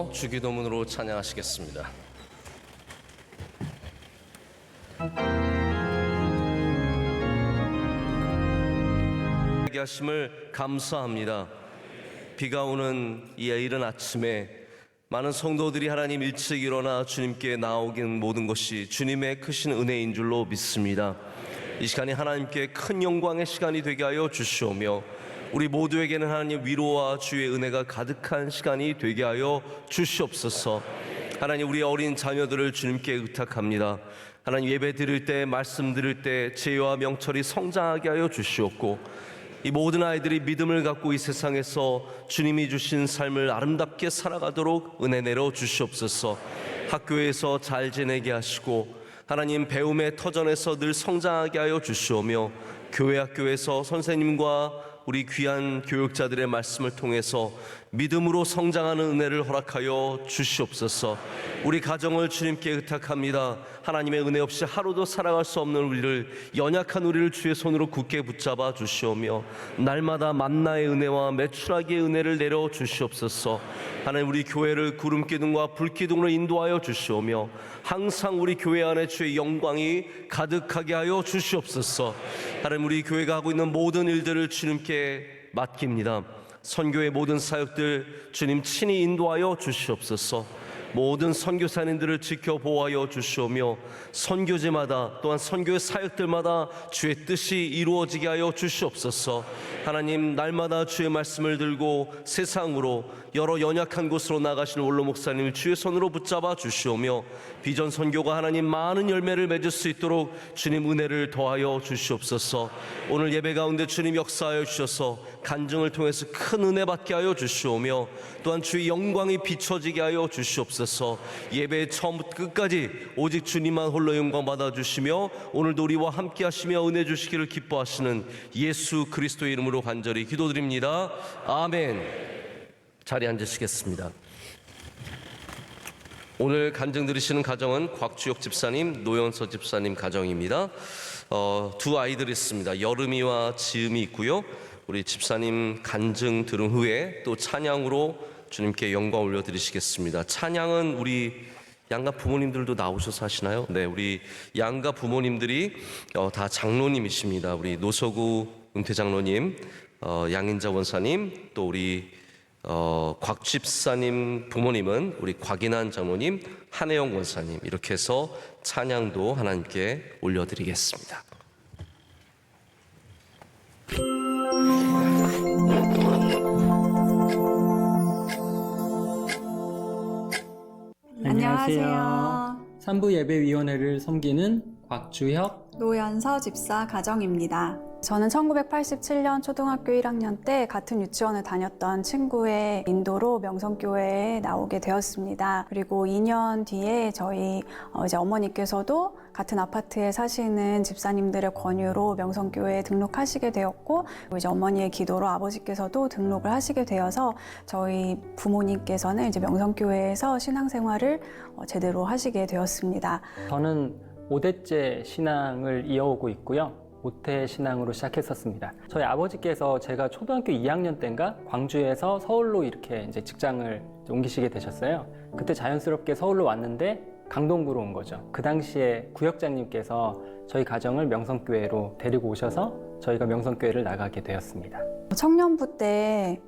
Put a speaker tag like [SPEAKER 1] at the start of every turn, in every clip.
[SPEAKER 1] 일어나셔서 주기도문으로 찬양하시겠습니다. 하게 하심을 감사합니다. 비가 오는 이 이른 아침에 많은 성도들이 하나님 일찍 일어나 주님께 나오긴 모든 것이 주님의 크신 은혜인 줄로 믿습니다. 이 시간이 하나님께 큰 영광의 시간이 되게 하여 주시오며 우리 모두에게는 하나님 위로와 주의 은혜가 가득한 시간이 되게 하여 주시옵소서. 하나님, 우리 어린 자녀들을 주님께 의탁합니다. 하나님, 예배 드릴 때, 말씀 드릴 때 지혜와 명철이 성장하게 하여 주시옵고, 이 모든 아이들이 믿음을 갖고 이 세상에서 주님이 주신 삶을 아름답게 살아가도록 은혜 내려 주시옵소서. 학교에서 잘 지내게 하시고 하나님, 배움의 터전에서 늘 성장하게 하여 주시오며, 교회 학교에서 선생님과 우리 귀한 교육자들의 말씀을 통해서 믿음으로 성장하는 은혜를 허락하여 주시옵소서. 우리 가정을 주님께 의탁합니다. 하나님의 은혜 없이 하루도 살아갈 수 없는 우리를, 연약한 우리를 주의 손으로 굳게 붙잡아 주시오며 날마다 만나의 은혜와 매출하기의 은혜를 내려 주시옵소서. 하나님, 우리 교회를 구름기둥과 불기둥으로 인도하여 주시오며 항상 우리 교회 안에 주의 영광이 가득하게 하여 주시옵소서. 하나님, 우리 교회가 하고 있는 모든 일들을 주님께 맡깁니다. 선교의 모든 사역들 주님 친히 인도하여 주시옵소서. 모든 선교사님들을 지켜 보호하여 주시오며 선교제마다 또한 선교의 사역들마다 주의 뜻이 이루어지게 하여 주시옵소서. 하나님, 날마다 주의 말씀을 들고 세상으로 여러 연약한 곳으로 나가시는 원로 목사님을 주의 손으로 붙잡아 주시오며 비전 선교가 하나님 많은 열매를 맺을 수 있도록 주님 은혜를 더하여 주시옵소서. 오늘 예배 가운데 주님 역사하여 주셔서 간증을 통해서 큰 은혜 받게 하여 주시오며 또한 주의 영광이 비춰지게 하여 주시옵소서. 예배의 처음부터 끝까지 오직 주님만 홀로 영광 받아주시며 오늘도 우리와 함께 하시며 은혜 주시기를 기뻐하시는 예수 그리스도의 이름으로 간절히 기도드립니다. 아멘. 자리에 앉으시겠습니다. 오늘 간증 들으시는 가정은 곽주혁 집사님, 노영서 집사님 가정입니다. 두 아이들이 있습니다. 여름이와 지음이 있고요. 우리 집사님 간증 들은 후에 또 찬양으로 주님께 영광 올려드리시겠습니다. 찬양은 우리 양가 부모님들도 나오셔서 하시나요? 네, 우리 양가 부모님들이 다 장로님이십니다. 우리 노서구 은퇴 장로님, 양인자 원사님, 또 우리 곽 집사님 부모님은 우리 곽인한 장로님, 한혜영 원사님, 이렇게 해서 찬양도 하나님께 올려드리겠습니다.
[SPEAKER 2] 안녕하세요.
[SPEAKER 3] 산부 예배위원회를 섬기는 곽주혁,
[SPEAKER 2] 노연서 집사 가정입니다. 저는 1987년 초등학교 1학년 때 같은 유치원을 다녔던 친구의 인도로 명성교회에 나오게 되었습니다. 그리고 2년 뒤에 저희 이제 어머니께서도 같은 아파트에 사시는 집사님들의 권유로 명성교회에 등록하시게 되었고, 이제 어머니의 기도로 아버지께서도 등록을 하시게 되어서 저희 부모님께서는 이제 명성교회에서 신앙생활을 제대로 하시게 되었습니다.
[SPEAKER 3] 저는 5대째 신앙을 이어오고 있고요. 모태 신앙으로 시작했었습니다. 저희 아버지께서 제가 초등학교 2학년 때인가 광주에서 서울로 이렇게 이제 직장을 옮기시게 되셨어요. 그때 자연스럽게 서울로 왔는데 강동구로 온 거죠. 그 당시에 구역장님께서 저희 가정을 명성교회로 데리고 오셔서 저희가 명성교회를 나가게 되었습니다.
[SPEAKER 2] 청년부 때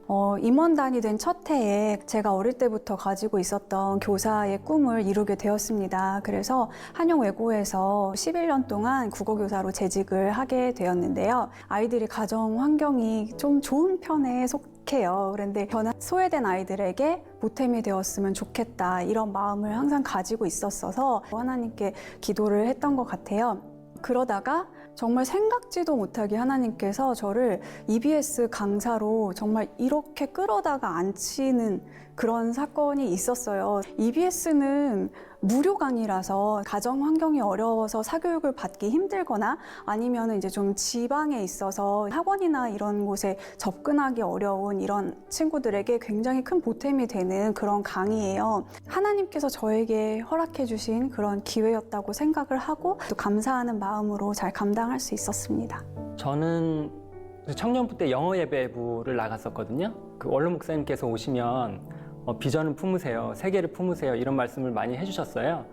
[SPEAKER 2] 임원단이 된 첫 해에 제가 어릴 때부터 가지고 있었던 교사의 꿈을 이루게 되었습니다. 그래서 한영외고에서 11년 동안 국어교사로 재직을 하게 되었는데요. 아이들이 가정 환경이 좀 좋은 편에 속해요. 그런데 저는 소외된 아이들에게 보탬이 되었으면 좋겠다, 이런 마음을 항상 가지고 있었어서 하나님께 기도를 했던 것 같아요. 그러다가 정말 생각지도 못하게 하나님께서 저를 EBS 강사로 정말 이렇게 끌어다가 앉히는 그런 사건이 있었어요. EBS는 무료 강의라서 가정 환경이 어려워서 사교육을 받기 힘들거나 아니면 이제 좀 지방에 있어서 학원이나 이런 곳에 접근하기 어려운 이런 친구들에게 굉장히 큰 보탬이 되는 그런 강의예요. 하나님께서 저에게 허락해 주신 그런 기회였다고 생각을 하고 또 감사하는 마음으로 잘 감당할 수 있었습니다.
[SPEAKER 3] 저는 청년부 때 영어 예배부를 나갔었거든요. 그 원로 목사님께서 오시면 비전을 품으세요, 세계를 품으세요 이런 말씀을 많이 해주셨어요.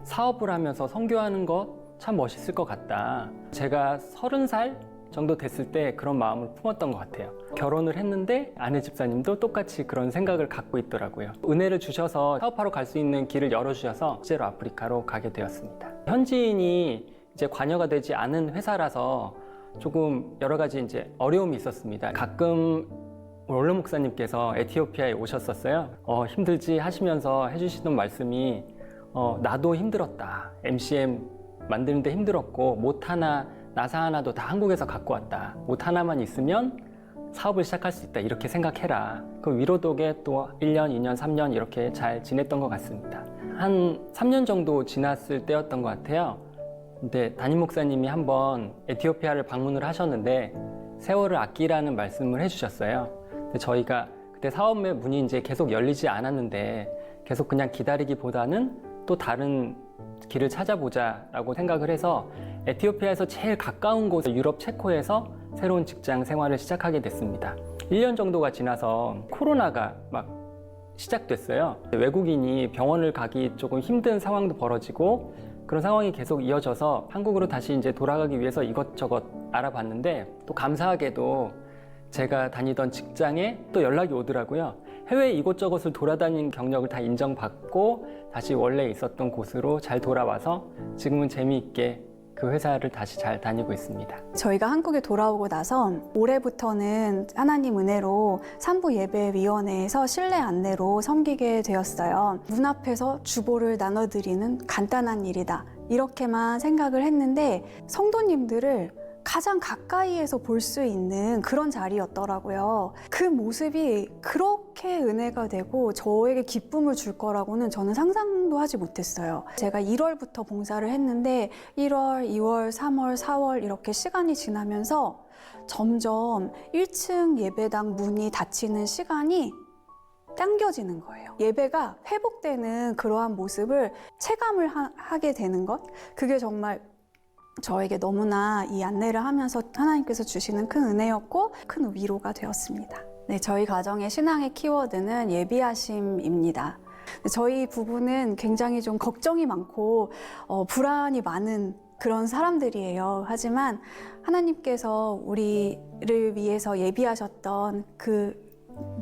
[SPEAKER 3] 사업을 하면서 선교하는 것 참 멋있을 것 같다. 제가 30살 정도 됐을 때 그런 마음을 품었던 것 같아요. 결혼을 했는데 아내 집사님도 똑같이 그런 생각을 갖고 있더라고요. 은혜를 주셔서 사업하러 갈 수 있는 길을 열어주셔서 실제로 아프리카로 가게 되었습니다. 현지인이 이제 관여가 되지 않은 회사라서 조금 여러 가지 이제 어려움이 있었습니다. 가끔 롤러 목사님께서 에티오피아에 오셨었어요. 힘들지 하시면서 해주시던 말씀이 나도 힘들었다. MCM 만드는데 힘들었고 못 하나 나사 하나도 다 한국에서 갖고 왔다. 못 하나만 있으면 사업을 시작할 수 있다. 이렇게 생각해라. 그 위로 덕에 또 1년, 2년, 3년 이렇게 잘 지냈던 것 같습니다. 한 3년 정도 지났을 때였던 것 같아요. 근데 담임 목사님이 한번 에티오피아를 방문을 하셨는데 세월을 아끼라는 말씀을 해주셨어요. 근데 저희가 그때 사업의 문이 이제 계속 열리지 않았는데 계속 그냥 기다리기보다는 또 다른 길을 찾아보자라고 생각을 해서 에티오피아에서 제일 가까운 곳 유럽 체코에서 새로운 직장 생활을 시작하게 됐습니다. 1년 정도가 지나서 코로나가 막 시작됐어요. 외국인이 병원을 가기 조금 힘든 상황도 벌어지고 그런 상황이 계속 이어져서 한국으로 다시 이제 돌아가기 위해서 이것저것 알아봤는데 또 감사하게도 제가 다니던 직장에 또 연락이 오더라고요. 해외 이곳저곳을 돌아다닌 경력을 다 인정받고 다시 원래 있었던 곳으로 잘 돌아와서 지금은 재미있게 그 회사를 다시 잘 다니고 있습니다.
[SPEAKER 2] 저희가 한국에 돌아오고 나서 올해부터는 하나님 은혜로 산부예배위원회에서 실내 안내로 섬기게 되었어요. 문 앞에서 주보를 나눠드리는 간단한 일이다. 이렇게만 생각을 했는데 성도님들을 가장 가까이에서 볼 수 있는 그런 자리였더라고요. 그 모습이 그렇게 은혜가 되고 저에게 기쁨을 줄 거라고는 저는 상상도 하지 못했어요. 제가 1월부터 봉사를 했는데 1월, 2월, 3월, 4월 이렇게 시간이 지나면서 점점 1층 예배당 문이 닫히는 시간이 당겨지는 거예요. 예배가 회복되는 그러한 모습을 체감을 하게 되는 것, 그게 정말 저에게 너무나 이 안내를 하면서 하나님께서 주시는 큰 은혜였고 큰 위로가 되었습니다. 네, 저희 가정의 신앙의 키워드는 예비하심입니다. 저희 부부는 굉장히 좀 걱정이 많고 불안이 많은 그런 사람들이에요. 하지만 하나님께서 우리를 위해서 예비하셨던 그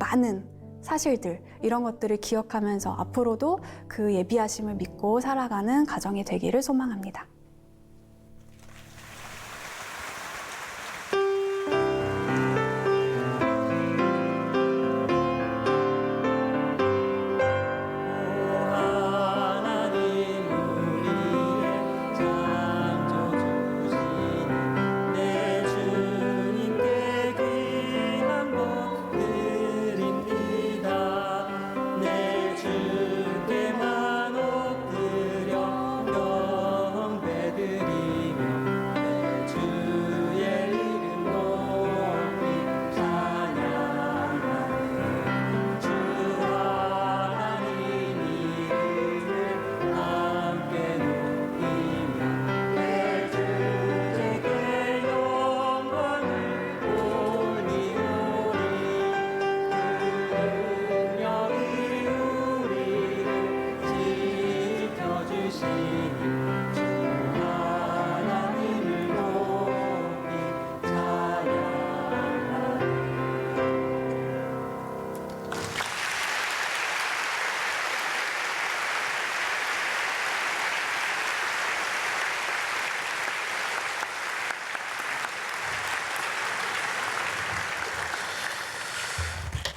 [SPEAKER 2] 많은 사실들, 이런 것들을 기억하면서 앞으로도 그 예비하심을 믿고 살아가는 가정이 되기를 소망합니다.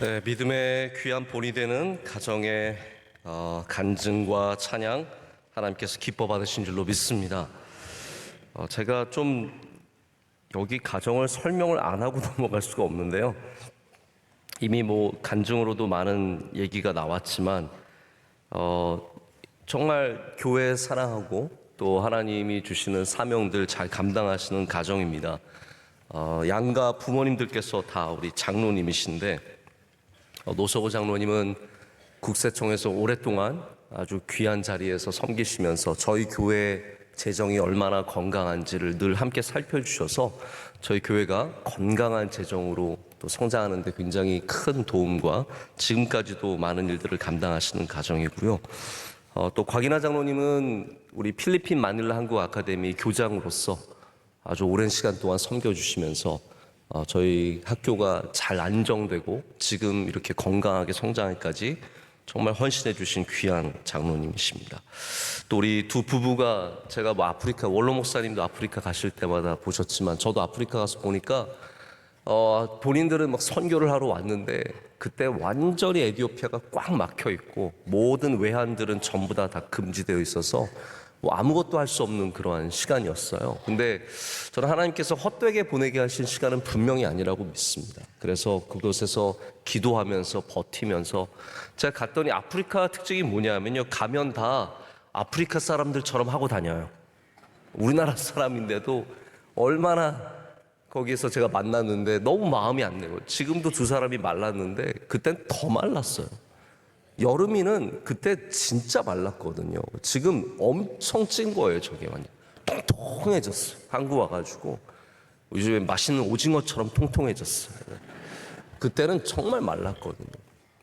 [SPEAKER 1] 네, 믿음의 귀한 본이 되는 가정의 간증과 찬양 하나님께서 기뻐 받으신 줄로 믿습니다. 제가 좀 여기 가정을 설명을 안 하고 넘어갈 수가 없는데요. 이미 뭐 간증으로도 많은 얘기가 나왔지만 정말 교회 사랑하고 또 하나님이 주시는 사명들 잘 감당하시는 가정입니다. 양가 부모님들께서 다 우리 장로님이신데 노석호 장로님은 국세청에서 오랫동안 아주 귀한 자리에서 섬기시면서 저희 교회 재정이 얼마나 건강한지를 늘 함께 살펴주셔서 저희 교회가 건강한 재정으로 또 성장하는 데 굉장히 큰 도움과 지금까지도 많은 일들을 감당하시는 가정이고요. 또 곽이나 장로님은 우리 필리핀 마닐라 한국 아카데미 교장으로서 아주 오랜 시간 동안 섬겨주시면서 저희 학교가 잘 안정되고 지금 이렇게 건강하게 성장하기까지 정말 헌신해 주신 귀한 장로님이십니다. 또 우리 두 부부가 제가 뭐 아프리카, 원로 목사님도 아프리카 가실 때마다 보셨지만 저도 아프리카 가서 보니까 본인들은 막 선교를 하러 왔는데 그때 완전히 에티오피아가 꽉 막혀 있고 모든 외환들은 전부 다 금지되어 있어서 뭐 아무것도 할 수 없는 그러한 시간이었어요. 근데 저는 하나님께서 헛되게 보내게 하신 시간은 분명히 아니라고 믿습니다. 그래서 그곳에서 기도하면서 버티면서 제가 갔더니 아프리카 특징이 뭐냐면요, 가면 다 아프리카 사람들처럼 하고 다녀요. 우리나라 사람인데도 얼마나 거기에서 제가 만났는데 너무 마음이 안 내요. 지금도 두 사람이 말랐는데 그땐 더 말랐어요. 여름이는 그때 진짜 말랐거든요. 지금 엄청 찐 거예요. 저게 완전 통통해졌어요. 한국 와가지고 요즘에 맛있는 오징어처럼 통통해졌어요. 그때는 정말 말랐거든요.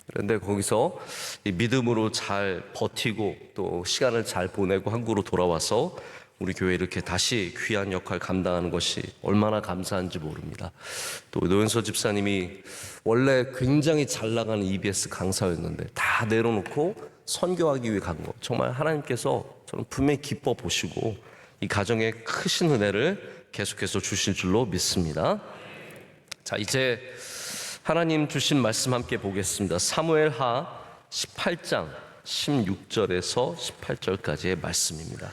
[SPEAKER 1] 그런데 거기서 이 믿음으로 잘 버티고 또 시간을 잘 보내고 한국으로 돌아와서 우리 교회 이렇게 다시 귀한 역할 감당하는 것이 얼마나 감사한지 모릅니다. 또 노현서 집사님이 원래 굉장히 잘 나가는 EBS 강사였는데 다 내려놓고 선교하기 위해 간 거, 정말 하나님께서 저는 분명히 기뻐 보시고 이 가정에 크신 은혜를 계속해서 주실 줄로 믿습니다. 자, 이제 하나님 주신 말씀 함께 보겠습니다. 사무엘하 18장 16절에서 18절까지의 말씀입니다.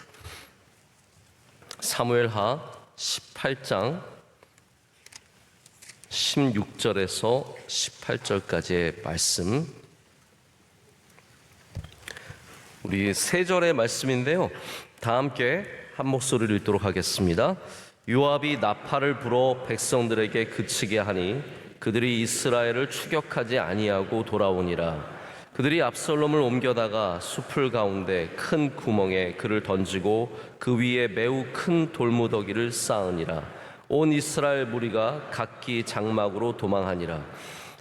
[SPEAKER 1] 사무엘하 18장 16절에서 18절까지의 말씀, 우리 세 절의 말씀인데요, 다 함께 한 목소리를 읽도록 하겠습니다. 요압이 나팔을 불어 백성들에게 그치게 하니 그들이 이스라엘을 추격하지 아니하고 돌아오니라. 그들이 압살롬을 옮겨다가 숲을 가운데 큰 구멍에 그를 던지고 그 위에 매우 큰 돌무더기를 쌓으니라. 온 이스라엘 무리가 각기 장막으로 도망하니라.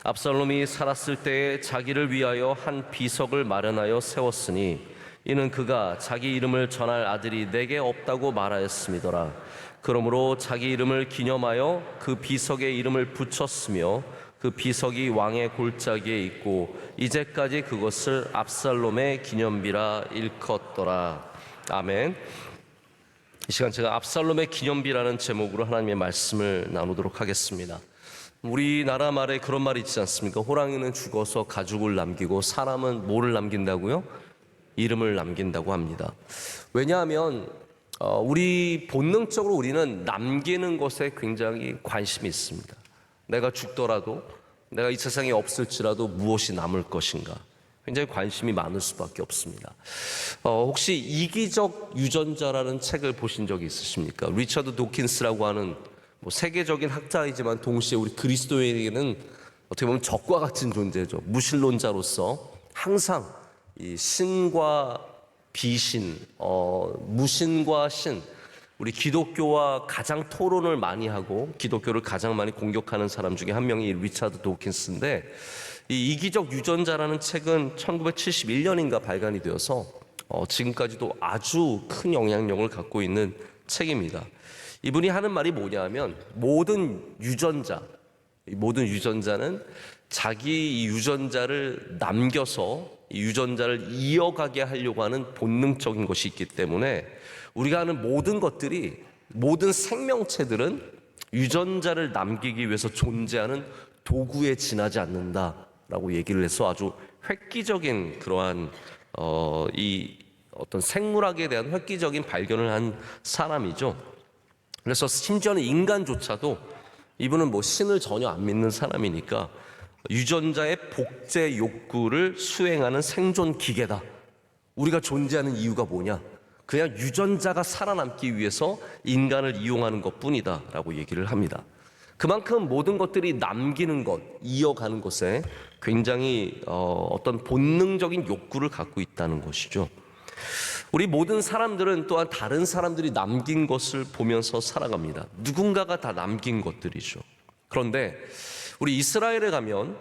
[SPEAKER 1] 압살롬이 살았을 때에 자기를 위하여 한 비석을 마련하여 세웠으니 이는 그가 자기 이름을 전할 아들이 내게 없다고 말하였음이더라. 그러므로 자기 이름을 기념하여 그 비석에 이름을 붙였으며 그 비석이 왕의 골짜기에 있고 이제까지 그것을 압살롬의 기념비라 일컫더라. 아멘. 이 시간 제가 압살롬의 기념비라는 제목으로 하나님의 말씀을 나누도록 하겠습니다. 우리나라 말에 그런 말이 있지 않습니까? 호랑이는 죽어서 가죽을 남기고 사람은 뭐를 남긴다고요? 이름을 남긴다고 합니다. 왜냐하면 우리 본능적으로 우리는 남기는 것에 굉장히 관심이 있습니다. 내가 죽더라도, 내가 이 세상에 없을지라도 무엇이 남을 것인가, 굉장히 관심이 많을 수밖에 없습니다. 혹시 이기적 유전자라는 책을 보신 적이 있으십니까? 리처드 도킨스라고 하는 세계적인 학자이지만 동시에 우리 그리스도인에게는 어떻게 보면 적과 같은 존재죠. 무신론자로서 항상 이 신과 비신, 무신과 신, 우리 기독교와 가장 토론을 많이 하고 기독교를 가장 많이 공격하는 사람 중에 한 명이 리처드 도킨스인데, 이 이기적 유전자라는 책은 1971년인가 발간이 되어서 지금까지도 아주 큰 영향력을 갖고 있는 책입니다. 이분이 하는 말이 뭐냐면, 모든 유전자는 자기 이 유전자를 남겨서 이 유전자를 이어가게 하려고 하는 본능적인 것이 있기 때문에 우리가 하는 모든 것들이, 모든 생명체들은 유전자를 남기기 위해서 존재하는 도구에 지나지 않는다라고 얘기를 해서 아주 획기적인 그러한 이 어떤 생물학에 대한 획기적인 발견을 한 사람이죠. 그래서 심지어는 인간조차도, 이분은 신을 전혀 안 믿는 사람이니까 유전자의 복제 욕구를 수행하는 생존 기계다. 우리가 존재하는 이유가 뭐냐? 그냥 유전자가 살아남기 위해서 인간을 이용하는 것뿐이다 라고 얘기를 합니다. 그만큼 모든 것들이 남기는 것, 이어가는 것에 굉장히 어떤 본능적인 욕구를 갖고 있다는 것이죠. 우리 모든 사람들은 또한 다른 사람들이 남긴 것을 보면서 살아갑니다. 누군가가 다 남긴 것들이죠. 그런데 우리 이스라엘에 가면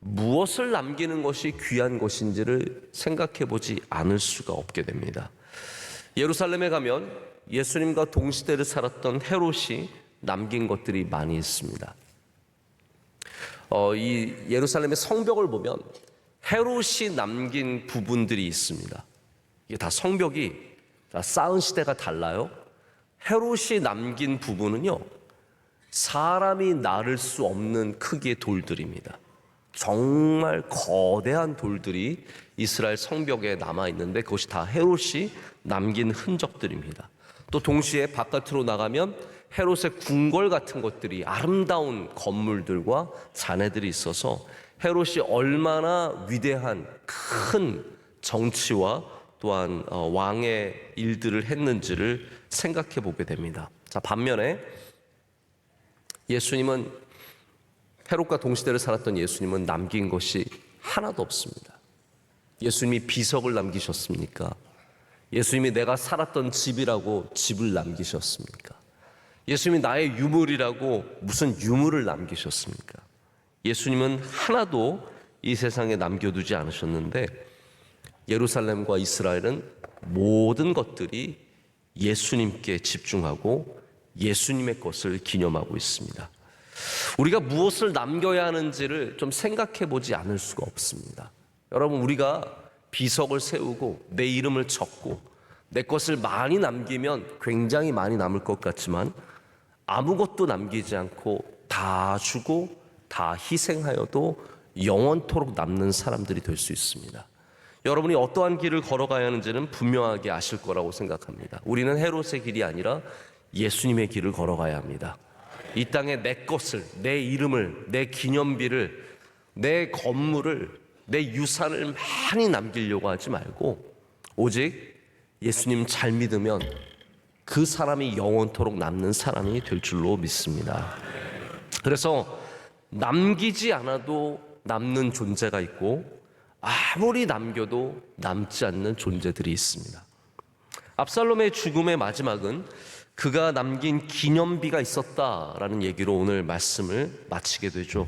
[SPEAKER 1] 무엇을 남기는 것이 귀한 것인지를 생각해 보지 않을 수가 없게 됩니다. 예루살렘에 가면 예수님과 동시대를 살았던 헤롯이 남긴 것들이 많이 있습니다. 이 예루살렘의 성벽을 보면 헤롯이 남긴 부분들이 있습니다. 이게 다 성벽이 다 쌓은 시대가 달라요. 헤롯이 남긴 부분은요, 사람이 나를 수 없는 크기의 돌들입니다. 정말 거대한 돌들이 이스라엘 성벽에 남아 있는데 그것이 다 헤롯이 남긴 흔적들입니다. 또 동시에 바깥으로 나가면 헤롯의 궁궐 같은 것들이, 아름다운 건물들과 잔해들이 있어서 헤롯이 얼마나 위대한 큰 정치와 또한 왕의 일들을 했는지를 생각해 보게 됩니다. 자, 반면에 예수님은, 헤롯과 동시대를 살았던 예수님은 남긴 것이 하나도 없습니다. 예수님이 비석을 남기셨습니까? 예수님이 내가 살았던 집이라고 집을 남기셨습니까? 예수님이 나의 유물이라고 무슨 유물을 남기셨습니까? 예수님은 하나도 이 세상에 남겨두지 않으셨는데, 예루살렘과 이스라엘은 모든 것들이 예수님께 집중하고 예수님의 것을 기념하고 있습니다. 우리가 무엇을 남겨야 하는지를 좀 생각해 보지 않을 수가 없습니다. 여러분, 우리가 비석을 세우고 내 이름을 적고 내 것을 많이 남기면 굉장히 많이 남을 것 같지만, 아무것도 남기지 않고 다 주고 다 희생하여도 영원토록 남는 사람들이 될 수 있습니다. 여러분이 어떠한 길을 걸어가야 하는지는 분명하게 아실 거라고 생각합니다. 우리는 헤롯의 길이 아니라 예수님의 길을 걸어가야 합니다. 이 땅에 내 것을, 내 이름을, 내 기념비를, 내 건물을, 내 유산을 많이 남기려고 하지 말고 오직 예수님 잘 믿으면 그 사람이 영원토록 남는 사람이 될 줄로 믿습니다. 그래서 남기지 않아도 남는 존재가 있고 아무리 남겨도 남지 않는 존재들이 있습니다. 압살롬의 죽음의 마지막은 그가 남긴 기념비가 있었다라는 얘기로 오늘 말씀을 마치게 되죠.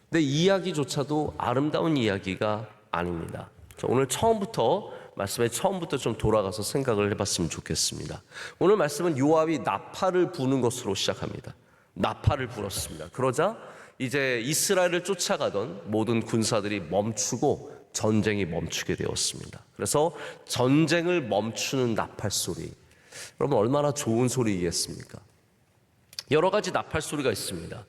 [SPEAKER 1] 근데 이 이야기조차도 아름다운 이야기가 아닙니다. 오늘 말씀의 처음부터 좀 돌아가서 생각을 해봤으면 좋겠습니다. 오늘 말씀은 요압이 나팔을 부는 것으로 시작합니다. 나팔을 불었습니다. 그러자 이제 이스라엘을 쫓아가던 모든 군사들이 멈추고 전쟁이 멈추게 되었습니다. 그래서 전쟁을 멈추는 나팔 소리, 여러분 얼마나 좋은 소리이겠습니까? 여러 가지 나팔 소리가 있습니다.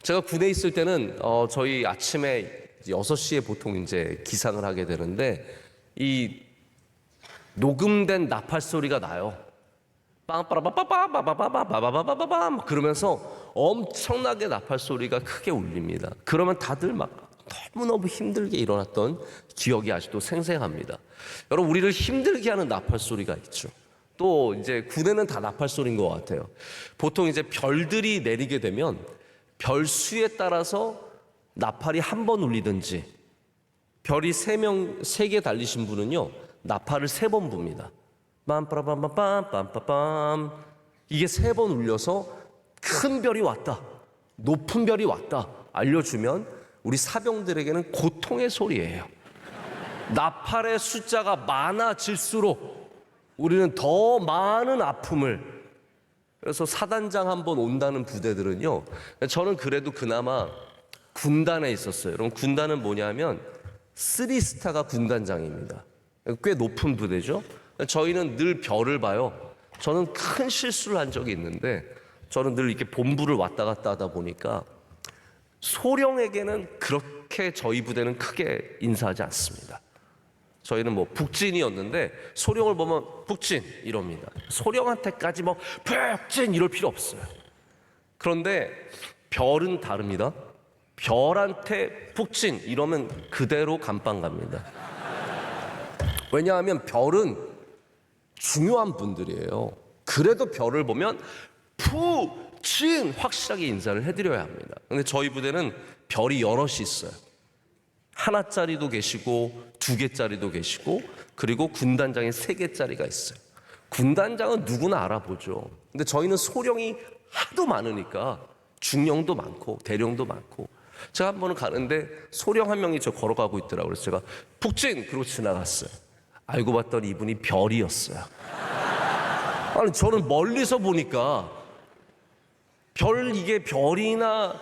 [SPEAKER 1] 제가 군에 있을 때는 저희 아침에 6시에 보통 이제 기상을 하게 되는데 이 녹음된 나팔 소리가 나요. 빵빠라빠빠빠빠빠빠빠빠빠빠빠 그러면서 엄청나게 나팔 소리가 크게 울립니다. 그러면 다들 막 너무너무 힘들게 일어났던 기억이 아직도 생생합니다. 여러분, 우리를 힘들게 하는 나팔 소리가 있죠. 또 이제 군에는 다 나팔 소리인 것 같아요. 보통 이제 별들이 내리게 되면 별 수에 따라서 나팔이 한 번 울리든지, 별이 3개 달리신 분은요 나팔을 3번 붑니다. 빰빠라빰빰빰빰빰, 이게 3번 울려서 큰 별이 왔다, 높은 별이 왔다 알려주면 우리 사병들에게는 고통의 소리예요. 나팔의 숫자가 많아질수록 우리는 더 많은 아픔을, 그래서 사단장 한번 온다는 부대들은요, 저는 그래도 그나마 군단에 있었어요. 여러분, 군단은 뭐냐면 3스타가 군단장입니다. 꽤 높은 부대죠. 저희는 늘 별을 봐요. 저는 큰 실수를 한 적이 있는데, 저는 늘 이렇게 본부를 왔다 갔다 하다 보니까 소령에게는 그렇게 저희 부대는 크게 인사하지 않습니다. 저희는 뭐 북진이었는데 소령을 보면 북진 이럽니다. 소령한테까지 뭐 북진 이럴 필요 없어요. 그런데 별은 다릅니다. 별한테 북진 이러면 그대로 감방 갑니다. 왜냐하면 별은 중요한 분들이에요. 그래도 별을 보면 푸진 확실하게 인사를 해드려야 합니다. 근데 저희 부대는 별이 여럿이 있어요. 하나짜리도 계시고 2개짜리도 계시고, 그리고 군단장이 3개짜리가 있어요. 군단장은 누구나 알아보죠. 근데 저희는 소령이 하도 많으니까 중령도 많고 대령도 많고, 제가 한 번은 가는데 소령 한 명이 저 걸어가고 있더라고요. 그래서 제가 북진! 그러고 지나갔어요. 알고 봤더니 이분이 별이었어요. 아니, 저는 멀리서 보니까 이게 별이나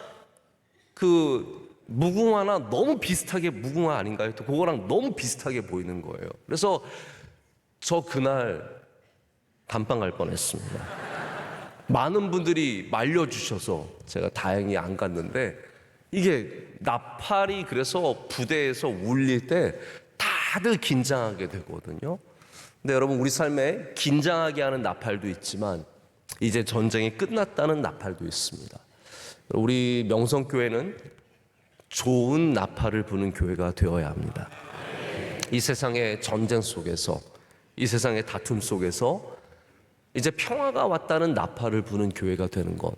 [SPEAKER 1] 그 무궁화나 너무 비슷하게, 무궁화 아닌가요? 또 그거랑 너무 비슷하게 보이는 거예요. 그래서 저 그날 감방 갈 뻔했습니다. 많은 분들이 말려주셔서 제가 다행히 안 갔는데, 이게 나팔이 그래서 부대에서 울릴 때 다들 긴장하게 되거든요. 근데 여러분, 우리 삶에 긴장하게 하는 나팔도 있지만 이제 전쟁이 끝났다는 나팔도 있습니다. 우리 명성교회는 좋은 나팔을 부는 교회가 되어야 합니다. 이 세상의 전쟁 속에서, 이 세상의 다툼 속에서 이제 평화가 왔다는 나팔을 부는 교회가 되는 것,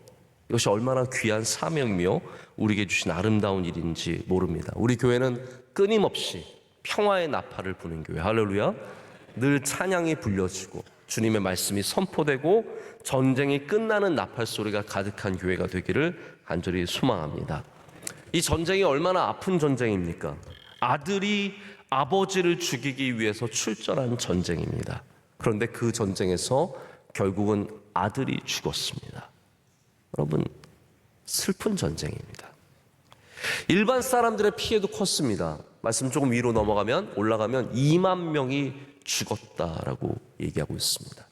[SPEAKER 1] 이것이 얼마나 귀한 사명이며 우리에게 주신 아름다운 일인지 모릅니다. 우리 교회는 끊임없이 평화의 나팔을 부는 교회, 할렐루야. 늘 찬양이 불려지고 주님의 말씀이 선포되고 전쟁이 끝나는 나팔 소리가 가득한 교회가 되기를 간절히 소망합니다. 이 전쟁이 얼마나 아픈 전쟁입니까? 아들이 아버지를 죽이기 위해서 출전한 전쟁입니다. 그런데 그 전쟁에서 결국은 아들이 죽었습니다. 여러분, 슬픈 전쟁입니다. 일반 사람들의 피해도 컸습니다. 말씀 조금 위로 올라가면 2만 명이 죽었다라고 얘기하고 있습니다.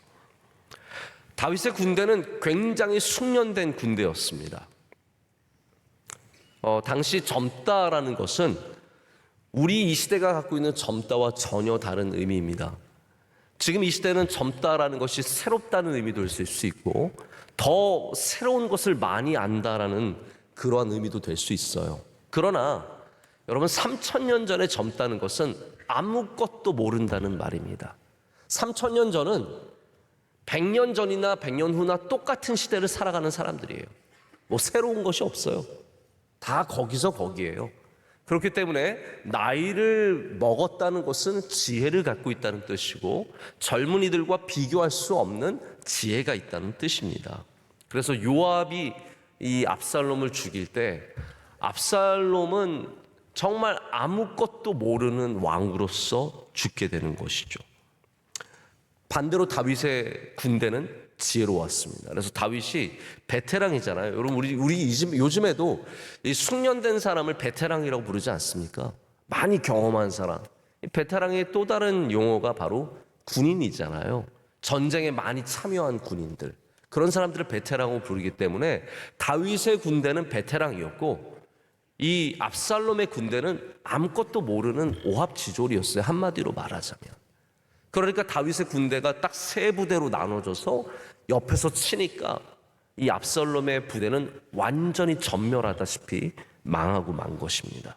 [SPEAKER 1] 다윗의 군대는 굉장히 숙련된 군대였습니다. 당시 젊다라는 것은 우리 이 시대가 갖고 있는 젊다와 전혀 다른 의미입니다. 지금 이 시대는 젊다라는 것이 새롭다는 의미도 있을 수 있고, 더 새로운 것을 많이 안다라는 그러한 의미도 될 수 있어요. 그러나 여러분, 3,000년 전에 젊다는 것은 아무것도 모른다는 말입니다. 3,000년 전은 100년 전이나 100년 후나 똑같은 시대를 살아가는 사람들이에요. 뭐 새로운 것이 없어요. 다 거기서 거기에요. 그렇기 때문에 나이를 먹었다는 것은 지혜를 갖고 있다는 뜻이고, 젊은이들과 비교할 수 없는 지혜가 있다는 뜻입니다. 그래서 요압이 이 압살롬을 죽일 때, 압살롬은 정말 아무것도 모르는 왕으로서 죽게 되는 것이죠. 반대로 다윗의 군대는 지혜로웠습니다. 그래서 다윗이 베테랑이잖아요. 여러분, 우리 요즘에도 이 숙련된 사람을 베테랑이라고 부르지 않습니까? 많이 경험한 사람. 이 베테랑의 또 다른 용어가 바로 군인이잖아요. 전쟁에 많이 참여한 군인들. 그런 사람들을 베테랑으로 부르기 때문에 다윗의 군대는 베테랑이었고, 이 압살롬의 군대는 아무것도 모르는 오합지졸이었어요. 한마디로 말하자면. 그러니까 다윗의 군대가 딱 세 부대로 나눠져서 옆에서 치니까 이 압살롬의 부대는 완전히 전멸하다시피 망하고 만 것입니다.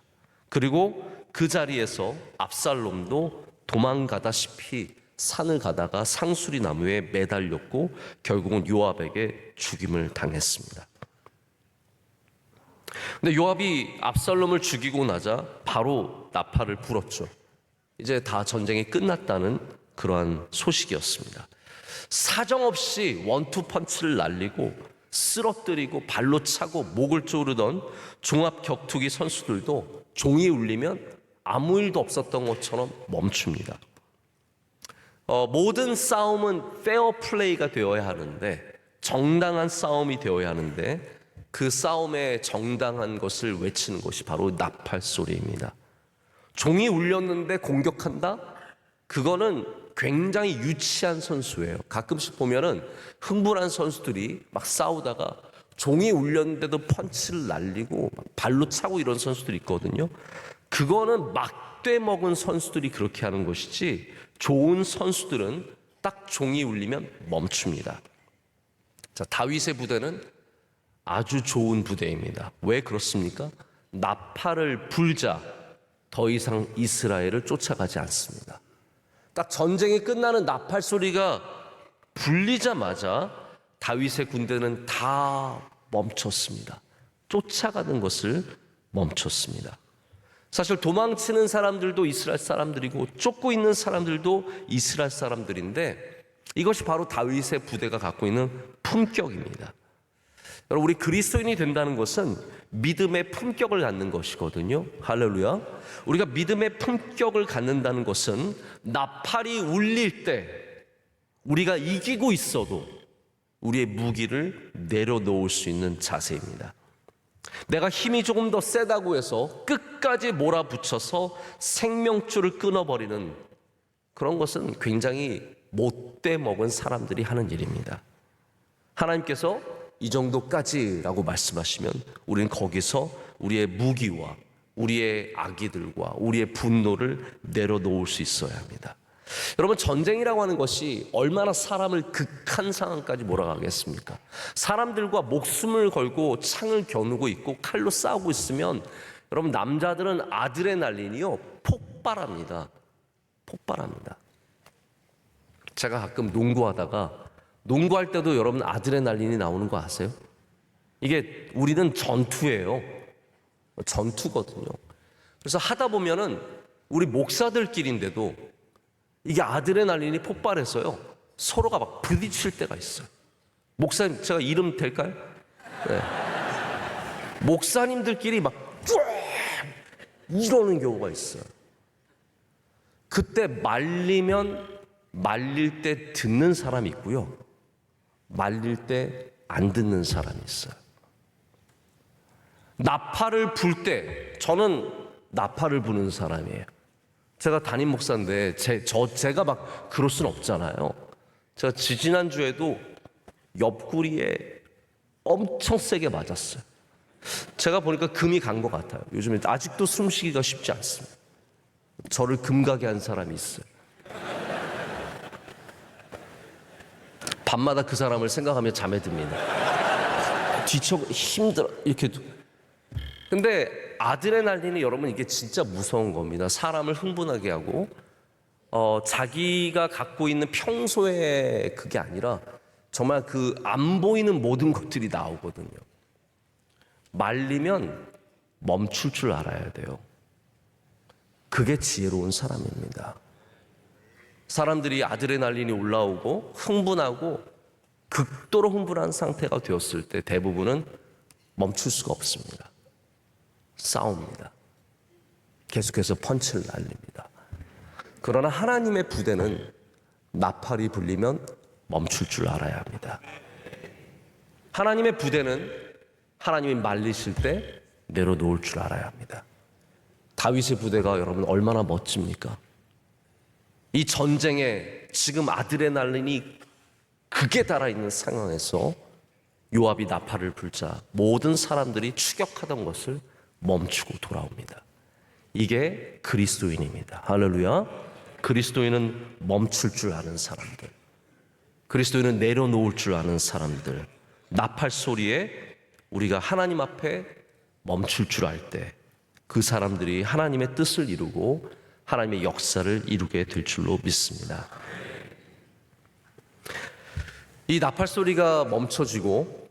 [SPEAKER 1] 그리고 그 자리에서 압살롬도 도망가다시피 산을 가다가 상수리 나무에 매달렸고 결국은 요압에게 죽임을 당했습니다. 근데 요압이 압살롬을 죽이고 나자 바로 나팔을 불었죠. 이제 다 전쟁이 끝났다는 그러한 소식이었습니다. 사정없이 원투펀치를 날리고 쓰러뜨리고 발로 차고 목을 조르던 종합 격투기 선수들도 종이 울리면 아무 일도 없었던 것처럼 멈춥니다. 모든 싸움은 페어 플레이가 되어야 하는데, 정당한 싸움이 되어야 하는데, 그 싸움의 정당한 것을 외치는 것이 바로 나팔 소리입니다. 종이 울렸는데 공격한다? 그거는 굉장히 유치한 선수예요. 가끔씩 보면은 흥분한 선수들이 막 싸우다가 종이 울렸는데도 펀치를 날리고 발로 차고 이런 선수들이 있거든요. 그거는 막대 먹은 선수들이 그렇게 하는 것이지, 좋은 선수들은 딱 종이 울리면 멈춥니다. 자, 다윗의 부대는 아주 좋은 부대입니다. 왜 그렇습니까? 나팔을 불자 더 이상 이스라엘을 쫓아가지 않습니다. 딱 전쟁이 끝나는 나팔 소리가 불리자마자 다윗의 군대는 다 멈췄습니다. 쫓아가는 것을 멈췄습니다. 사실 도망치는 사람들도 이스라엘 사람들이고 쫓고 있는 사람들도 이스라엘 사람들인데, 이것이 바로 다윗의 부대가 갖고 있는 품격입니다. 여러분, 우리 그리스도인이 된다는 것은 믿음의 품격을 갖는 것이거든요. 할렐루야. 우리가 믿음의 품격을 갖는다는 것은 나팔이 울릴 때 우리가 이기고 있어도 우리의 무기를 내려놓을 수 있는 자세입니다. 내가 힘이 조금 더 세다고 해서 끝까지 몰아붙여서 생명줄을 끊어버리는 그런 것은 굉장히 못돼 먹은 사람들이 하는 일입니다. 하나님께서 이 정도까지라고 말씀하시면 우리는 거기서 우리의 무기와 우리의 악의들과 우리의 분노를 내려놓을 수 있어야 합니다. 여러분, 전쟁이라고 하는 것이 얼마나 사람을 극한 상황까지 몰아가겠습니까? 사람들과 목숨을 걸고 창을 겨누고 있고 칼로 싸우고 있으면 여러분, 남자들은 아드레날린이요 폭발합니다. 폭발합니다. 제가 가끔 농구할 때도 여러분 아드레날린이 나오는 거 아세요? 이게 우리는 전투예요. 전투거든요. 그래서 하다 보면은 우리 목사들끼리인데도 이게 아드레날린이 폭발해서요 서로가 막 부딪힐 때가 있어요. 목사님, 제가 이름 될까요? 네. 목사님들끼리 막 이러는 경우가 있어요. 그때 말릴 때 듣는 사람이 있고요, 말릴 때 안 듣는 사람이 있어요. 나팔을 불 때, 저는 나팔을 부는 사람이에요. 제가 담임 목사인데 제가 막 그럴 수는 없잖아요. 제가 지지난주에도 옆구리에 엄청 세게 맞았어요. 제가 보니까 금이 간 것 같아요. 요즘에 아직도 숨쉬기가 쉽지 않습니다. 저를 금가게 한 사람이 있어요. 밤마다 그 사람을 생각하며 잠에 듭니다. 힘들어 이렇게. 근데 아드레날린이 여러분 이게 진짜 무서운 겁니다. 사람을 흥분하게 하고 자기가 갖고 있는 평소에 그게 아니라 정말 그 안 보이는 모든 것들이 나오거든요. 말리면 멈출 줄 알아야 돼요. 그게 지혜로운 사람입니다. 사람들이 아드레날린이 올라오고 흥분하고 극도로 흥분한 상태가 되었을 때 대부분은 멈출 수가 없습니다. 싸웁니다. 계속해서 펀치를 날립니다. 그러나 하나님의 부대는 나팔이 불리면 멈출 줄 알아야 합니다. 하나님의 부대는 하나님이 말리실 때 내려놓을 줄 알아야 합니다. 다윗의 부대가 여러분 얼마나 멋집니까? 이 전쟁에 지금 아드레날린이 극에 달아있는 상황에서 요압이 나팔을 불자 모든 사람들이 추격하던 것을 멈추고 돌아옵니다. 이게 그리스도인입니다. 할렐루야. 그리스도인은 멈출 줄 아는 사람들, 그리스도인은 내려놓을 줄 아는 사람들. 나팔 소리에 우리가 하나님 앞에 멈출 줄 알 때 그 사람들이 하나님의 뜻을 이루고 하나님의 역사를 이루게 될 줄로 믿습니다. 이 나팔 소리가 멈춰지고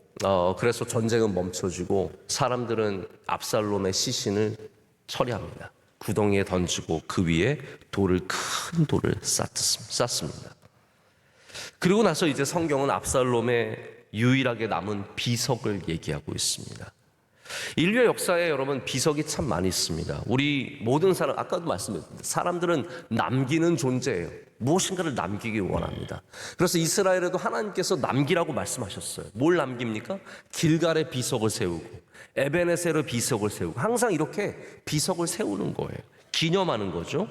[SPEAKER 1] 그래서 전쟁은 멈춰지고 사람들은 압살롬의 시신을 처리합니다. 구덩이에 던지고 그 위에 큰 돌을 쌓습니다. 그리고 나서 이제 성경은 압살롬의 유일하게 남은 비석을 얘기하고 있습니다. 인류의 역사에 여러분 비석이 참 많이 있습니다. 우리 모든 사람, 아까도 말씀드렸습니다. 사람들은 남기는 존재예요. 무엇인가를 남기기 원합니다. 그래서 이스라엘에도 하나님께서 남기라고 말씀하셨어요. 뭘 남깁니까? 길갈에 비석을 세우고 에베네셀의 비석을 세우고 항상 이렇게 비석을 세우는 거예요. 기념하는 거죠.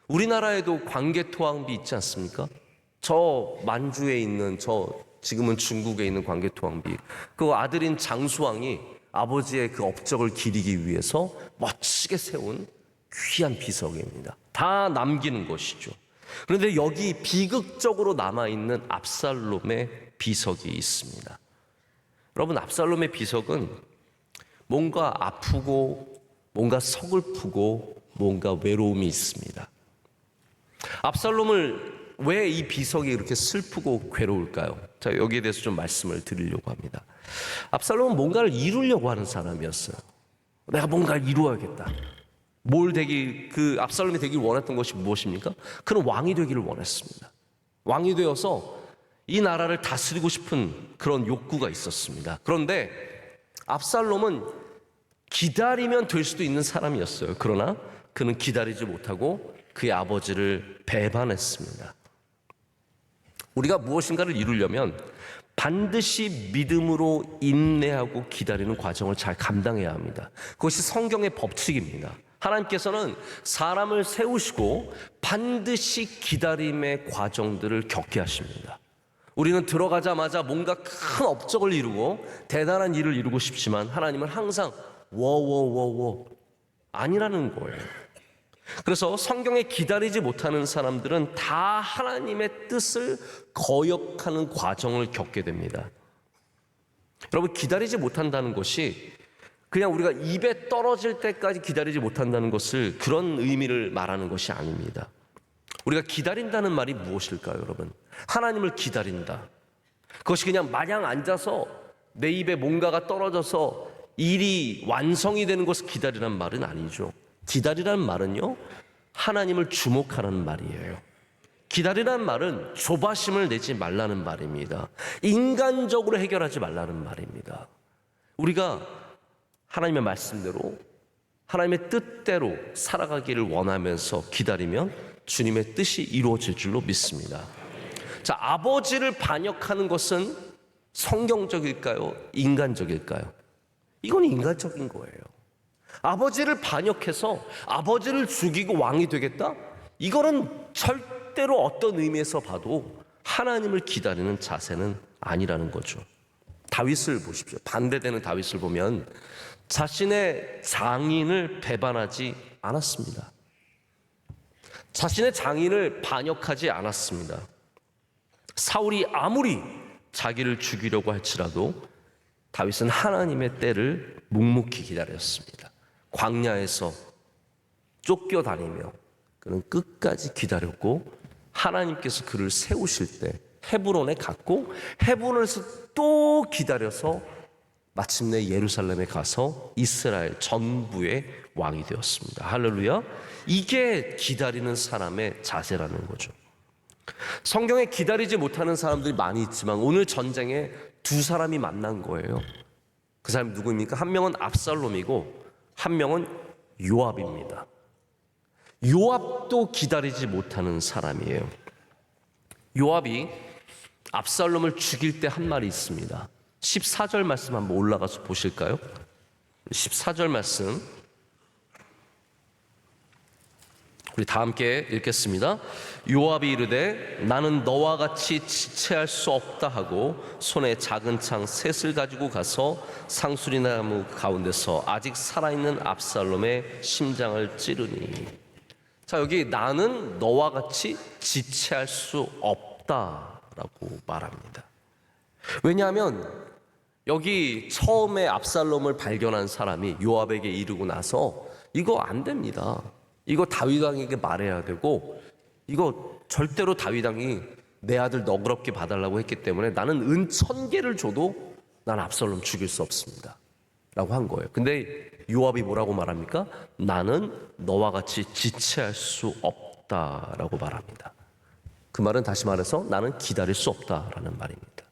[SPEAKER 1] 우리나라에도 광개토왕비 있지 않습니까? 저 만주에 있는 지금은 중국에 있는 광개토왕비, 그 아들인 장수왕이 아버지의 그 업적을 기리기 위해서 멋지게 세운 귀한 비석입니다. 다 남기는 것이죠. 그런데 여기 비극적으로 남아있는 압살롬의 비석이 있습니다. 여러분, 압살롬의 비석은 뭔가 아프고 뭔가 서글프고 뭔가 외로움이 있습니다. 압살롬을 왜 이 비석이 이렇게 슬프고 괴로울까요? 자, 여기에 대해서 좀 말씀을 드리려고 합니다. 압살롬은 뭔가를 이루려고 하는 사람이었어요. 내가 뭔가를 이루어야겠다. 그 압살롬이 되길 원했던 것이 무엇입니까? 그는 왕이 되기를 원했습니다. 왕이 되어서 이 나라를 다스리고 싶은 그런 욕구가 있었습니다. 그런데 압살롬은 기다리면 될 수도 있는 사람이었어요. 그러나 그는 기다리지 못하고 그의 아버지를 배반했습니다. 우리가 무엇인가를 이루려면 반드시 믿음으로 인내하고 기다리는 과정을 잘 감당해야 합니다. 그것이 성경의 법칙입니다. 하나님께서는 사람을 세우시고 반드시 기다림의 과정들을 겪게 하십니다. 우리는 들어가자마자 뭔가 큰 업적을 이루고 대단한 일을 이루고 싶지만 하나님은 항상 워워워워 아니라는 거예요. 그래서 성경에 기다리지 못하는 사람들은 다 하나님의 뜻을 거역하는 과정을 겪게 됩니다. 여러분, 기다리지 못한다는 것이 그냥 우리가 입에 떨어질 때까지 기다리지 못한다는 것을 그런 의미를 말하는 것이 아닙니다. 우리가 기다린다는 말이 무엇일까요, 여러분? 하나님을 기다린다. 그것이 그냥 마냥 앉아서 내 입에 뭔가가 떨어져서 일이 완성이 되는 것을 기다리라는 말은 아니죠. 기다리라는 말은요, 하나님을 주목하라는 말이에요. 기다리라는 말은 조바심을 내지 말라는 말입니다. 인간적으로 해결하지 말라는 말입니다. 우리가 하나님의 말씀대로 하나님의 뜻대로 살아가기를 원하면서 기다리면 주님의 뜻이 이루어질 줄로 믿습니다. 자, 아버지를 반역하는 것은 성경적일까요? 인간적일까요? 이건 인간적인 거예요. 아버지를 반역해서 아버지를 죽이고 왕이 되겠다? 이거는 절대로 어떤 의미에서 봐도 하나님을 기다리는 자세는 아니라는 거죠. 다윗을 보십시오. 반대되는 다윗을 보면 자신의 장인을 배반하지 않았습니다. 자신의 장인을 반역하지 않았습니다. 사울이 아무리 자기를 죽이려고 할지라도 다윗은 하나님의 때를 묵묵히 기다렸습니다. 광야에서 쫓겨다니며 그는 끝까지 기다렸고 하나님께서 그를 세우실 때 헤브론에 갔고 헤브론에서 또 기다려서 마침내 예루살렘에 가서 이스라엘 전부의 왕이 되었습니다. 할렐루야. 이게 기다리는 사람의 자세라는 거죠. 성경에 기다리지 못하는 사람들이 많이 있지만 오늘 전쟁에 두 사람이 만난 거예요. 그 사람이 누구입니까? 한 명은 압살롬이고 한 명은 요압입니다. 요압도 기다리지 못하는 사람이에요. 요압이 압살롬을 죽일 때 한 말이 있습니다. 14절 말씀 한번 올라가서 보실까요? 14절 말씀 우리 다 함께 읽겠습니다. 요압이 이르되 나는 너와 같이 지체할 수 없다 하고 손에 작은 창 셋을 가지고 가서 상수리나무 가운데서 아직 살아있는 압살롬의 심장을 찌르니. 자, 여기 나는 너와 같이 지체할 수 없다라고 말합니다. 왜냐하면 여기 처음에 압살롬을 발견한 사람이 요압에게 이르고 나서 이거 안 됩니다. 이거 다윗 왕에게 말해야 되고 이거 절대로 다윗 왕이 내 아들 너그럽게 봐달라고 했기 때문에 나는 은 1000개를 줘도 난 압살롬 죽일 수 없습니다 라고 한 거예요. 근데 요압이 뭐라고 말합니까? 나는 너와 같이 지체할 수 없다라고 말합니다. 그 말은 다시 말해서 나는 기다릴 수 없다라는 말입니다.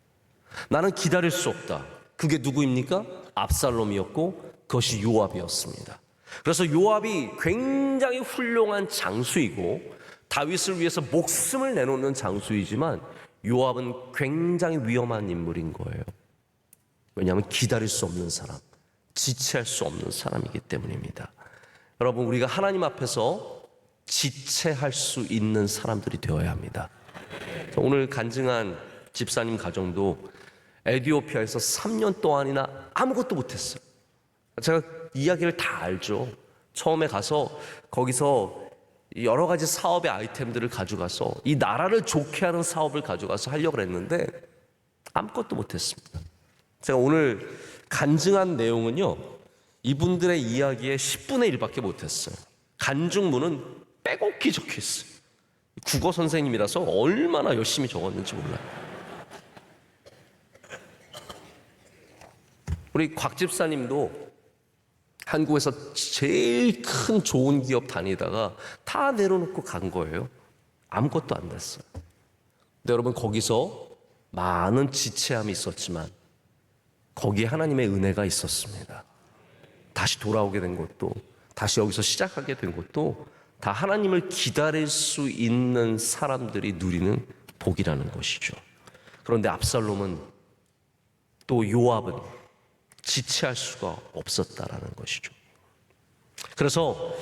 [SPEAKER 1] 나는 기다릴 수 없다. 그게 누구입니까? 압살롬이었고 그것이 요압이었습니다. 그래서 요압이 굉장히 훌륭한 장수이고 다윗을 위해서 목숨을 내놓는 장수이지만 요압은 굉장히 위험한 인물인 거예요. 왜냐하면 기다릴 수 없는 사람, 지체할 수 없는 사람이기 때문입니다. 여러분, 우리가 하나님 앞에서 지체할 수 있는 사람들이 되어야 합니다. 오늘 간증한 집사님 가정도 에티오피아에서 3년 동안이나 아무것도 못했어요. 제가 이야기를 다 알죠. 처음에 가서 거기서 여러 가지 사업의 아이템들을 가져가서 이 나라를 좋게 하는 사업을 가져가서 하려고 했는데 아무것도 못했습니다. 제가 오늘 간증한 내용은요, 이분들의 이야기의 10분의 1밖에 못했어요. 간증문은 빼곡히 적혀 있어요. 국어 선생님이라서 얼마나 열심히 적었는지 몰라요. 우리 곽 집사님도 한국에서 제일 큰 좋은 기업 다니다가 다 내려놓고 간 거예요. 아무것도 안 됐어요. 근데 여러분, 거기서 많은 지체함이 있었지만 거기에 하나님의 은혜가 있었습니다. 다시 돌아오게 된 것도, 다시 여기서 시작하게 된 것도 다 하나님을 기다릴 수 있는 사람들이 누리는 복이라는 것이죠. 그런데 압살롬은, 또 요압은 지체할 수가 없었다라는 것이죠. 그래서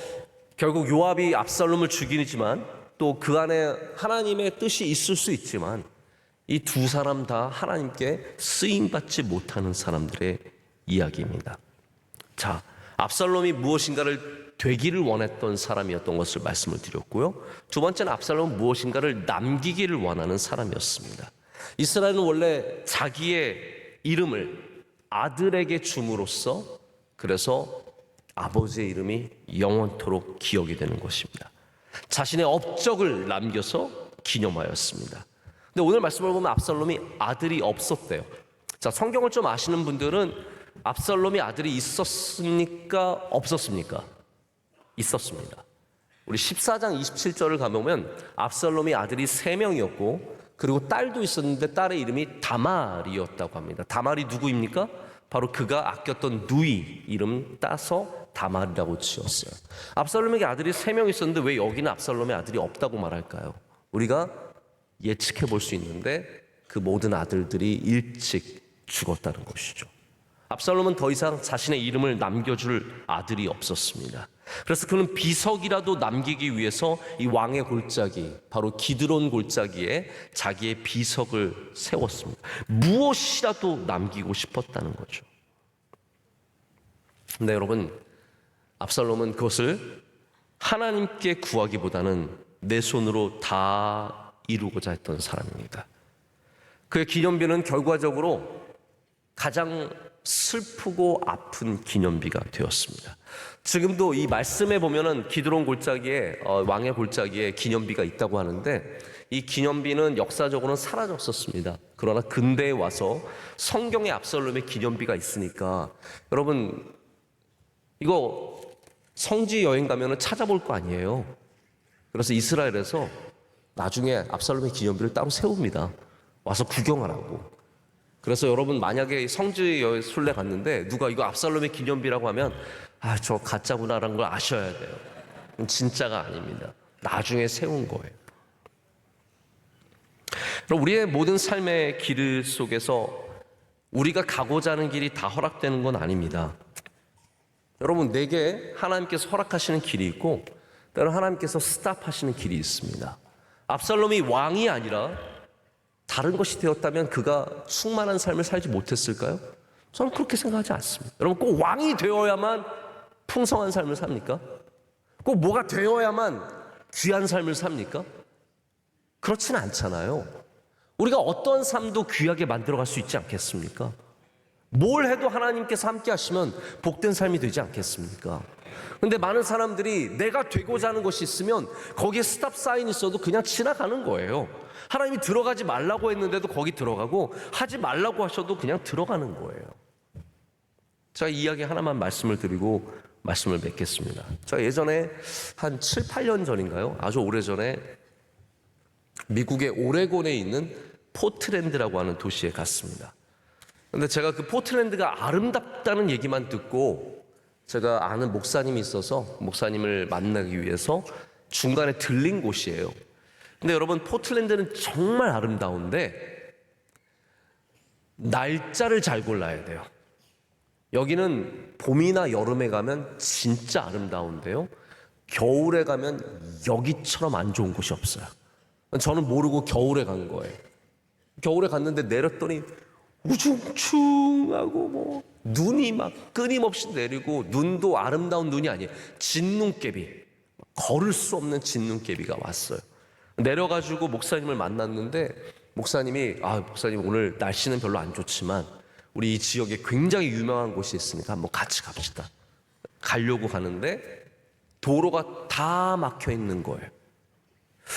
[SPEAKER 1] 결국 요압이 압살롬을 죽이지만, 또 그 안에 하나님의 뜻이 있을 수 있지만, 이 두 사람 다 하나님께 쓰임받지 못하는 사람들의 이야기입니다. 자, 압살롬이 무엇인가를 되기를 원했던 사람이었던 것을 말씀을 드렸고요. 두 번째는 압살롬은 무엇인가를 남기기를 원하는 사람이었습니다. 이스라엘은 원래 자기의 이름을 아들에게 줌으로써, 그래서 아버지의 이름이 영원토록 기억이 되는 것입니다. 자신의 업적을 남겨서 기념하였습니다. 근데 오늘 말씀을 보면 압살롬이 아들이 없었대요. 자, 성경을 좀 아시는 분들은 압살롬이 아들이 있었습니까? 없었습니까? 있었습니다. 우리 14장 27절을 가보면 압살롬이 아들이 3명이었고, 그리고 딸도 있었는데 딸의 이름이 다말이었다고 합니다. 다말이 누구입니까? 바로 그가 아꼈던 누이 이름 따서 다말이라고 지었어요. 압살롬에게 아들이 3명 있었는데 왜 여기는 압살롬의 아들이 없다고 말할까요? 우리가 예측해 볼 수 있는데 그 모든 아들들이 일찍 죽었다는 것이죠. 압살롬은 더 이상 자신의 이름을 남겨줄 아들이 없었습니다. 그래서 그는 비석이라도 남기기 위해서 이 왕의 골짜기, 바로 기드론 골짜기에 자기의 비석을 세웠습니다. 무엇이라도 남기고 싶었다는 거죠. 근데 여러분, 압살롬은 그것을 하나님께 구하기보다는 내 손으로 다 이루고자 했던 사람입니다. 그의 기념비는 결과적으로 가장 슬프고 아픈 기념비가 되었습니다. 지금도 이 말씀에 보면은 기드론 골짜기에, 왕의 골짜기에 기념비가 있다고 하는데, 이 기념비는 역사적으로는 사라졌었습니다. 그러나 근대에 와서 성경에 압살롬의 기념비가 있으니까, 여러분 이거 성지 여행 가면은 찾아볼 거 아니에요. 그래서 이스라엘에서 나중에 압살롬의 기념비를 따로 세웁니다. 와서 구경하라고. 그래서 여러분 만약에 성지 순례 갔는데 누가 이거 압살롬의 기념비라고 하면 저 가짜구나라는 걸 아셔야 돼요. 진짜가 아닙니다. 나중에 세운 거예요. 그럼 우리의 모든 삶의 길 속에서 우리가 가고자 하는 길이 다 허락되는 건 아닙니다. 여러분, 내게 하나님께서 허락하시는 길이 있고 때로는 하나님께서 스탑하시는 길이 있습니다. 압살롬이 왕이 아니라 다른 것이 되었다면 그가 충만한 삶을 살지 못했을까요? 저는 그렇게 생각하지 않습니다. 여러분, 꼭 왕이 되어야만 풍성한 삶을 삽니까? 꼭 뭐가 되어야만 귀한 삶을 삽니까? 그렇지는 않잖아요. 우리가 어떤 삶도 귀하게 만들어갈 수 있지 않겠습니까? 뭘 해도 하나님께서 함께 하시면 복된 삶이 되지 않겠습니까? 근데 많은 사람들이 내가 되고자 하는 것이 있으면 거기에 스탑 사인이 있어도 그냥 지나가는 거예요. 하나님이 들어가지 말라고 했는데도 거기 들어가고, 하지 말라고 하셔도 그냥 들어가는 거예요. 제가 이 이야기 하나만 말씀을 드리고 말씀을 맺겠습니다. 제가 예전에 한 7, 8년 전인가요? 아주 오래전에 미국의 오레곤에 있는 포틀랜드라고 하는 도시에 갔습니다. 근데 제가 그 포틀랜드가 아름답다는 얘기만 듣고, 제가 아는 목사님이 있어서 목사님을 만나기 위해서 중간에 들린 곳이에요. 근데 여러분, 포틀랜드는 정말 아름다운데 날짜를 잘 골라야 돼요. 여기는 봄이나 여름에 가면 진짜 아름다운데요, 겨울에 가면 여기처럼 안 좋은 곳이 없어요. 저는 모르고 겨울에 간 거예요. 겨울에 갔는데 내렸더니 우중충하고 뭐 눈이 막 끊임없이 내리고, 눈도 아름다운 눈이 아니에요. 진눈깨비, 걸을 수 없는 진눈깨비가 왔어요. 내려가지고 목사님을 만났는데 목사님이 목사님 오늘 날씨는 별로 안 좋지만 우리 이 지역에 굉장히 유명한 곳이 있으니까 한번 같이 갑시다. 가려고 가는데 도로가 다 막혀 있는 거예요.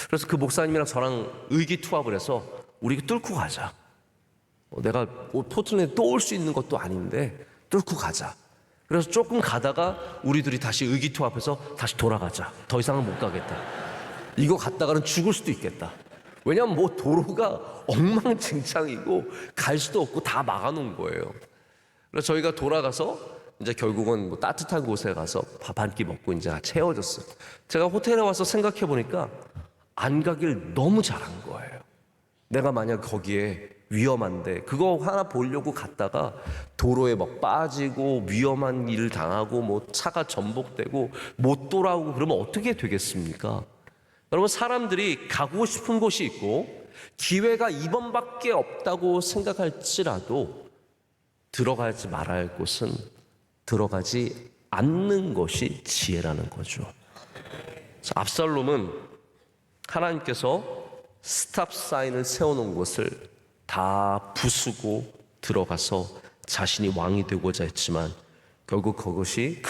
[SPEAKER 1] 그래서 그 목사님이랑 저랑 의기투합을 해서 우리 뚫고 가자. 내가 포틀랜드 또 올 수 있는 것도 아닌데 뚫고 가자. 그래서 조금 가다가 우리 둘이 다시 의기투합해서 다시 돌아가자. 더 이상은 못 가겠다. 이거 갔다가는 죽을 수도 있겠다. 왜냐하면 뭐 도로가 엉망진창이고 갈 수도 없고 다 막아놓은 거예요. 그래서 저희가 돌아가서 이제 결국은 뭐 따뜻한 곳에 가서 밥 한 끼 먹고 이제 채워졌어요. 제가 호텔에 와서 생각해 보니까 안 가길 너무 잘한 거예요. 내가 만약 거기에 위험한데 그거 하나 보려고 갔다가 도로에 막 빠지고 위험한 일을 당하고 뭐 차가 전복되고 못 돌아오고 그러면 어떻게 되겠습니까? 여러분, 사람들이 가고 싶은 곳이 있고 기회가 이번밖에 없다고 생각할지라도 들어가지 말아야 할 곳은 들어가지 않는 것이 지혜라는 거죠. 압살롬은 하나님께서 스탑 사인을 세워놓은 곳을 다 부수고 들어가서 자신이 왕이 되고자 했지만 결국 그곳이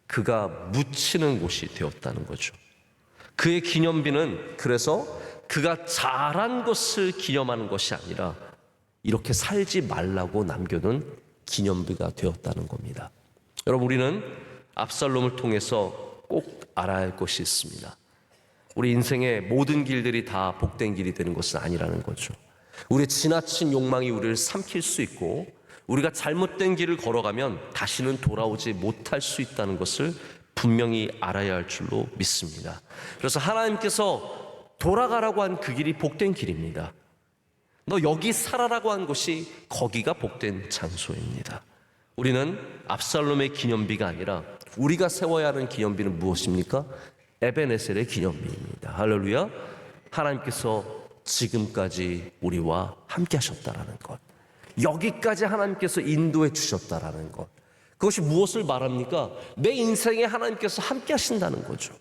[SPEAKER 1] 그가 묻히는 곳이 되었다는 거죠. 그의 기념비는 그래서 그가 잘한 것을 기념하는 것이 아니라 이렇게 살지 말라고 남겨둔 기념비가 되었다는 겁니다. 여러분, 우리는 압살롬을 통해서 꼭 알아야 할 것이 있습니다. 우리 인생의 모든 길들이 다 복된 길이 되는 것은 아니라는 거죠. 우리의 지나친 욕망이 우리를 삼킬 수 있고 우리가 잘못된 길을 걸어가면 다시는 돌아오지 못할 수 있다는 것을 분명히 알아야 할 줄로 믿습니다. 그래서 하나님께서 돌아가라고 한 그 길이 복된 길입니다. 너 여기 살아라고 한 곳이 거기가 복된 장소입니다. 우리는 압살롬의 기념비가 아니라 우리가 세워야 하는 기념비는 무엇입니까? 에베네셀의 기념비입니다. 할렐루야. 하나님께서 지금까지 우리와 함께 하셨다라는 것, 여기까지 하나님께서 인도해 주셨다라는 것, 그것이 무엇을 말합니까? 내 인생에 하나님께서 함께 하신다는 거죠.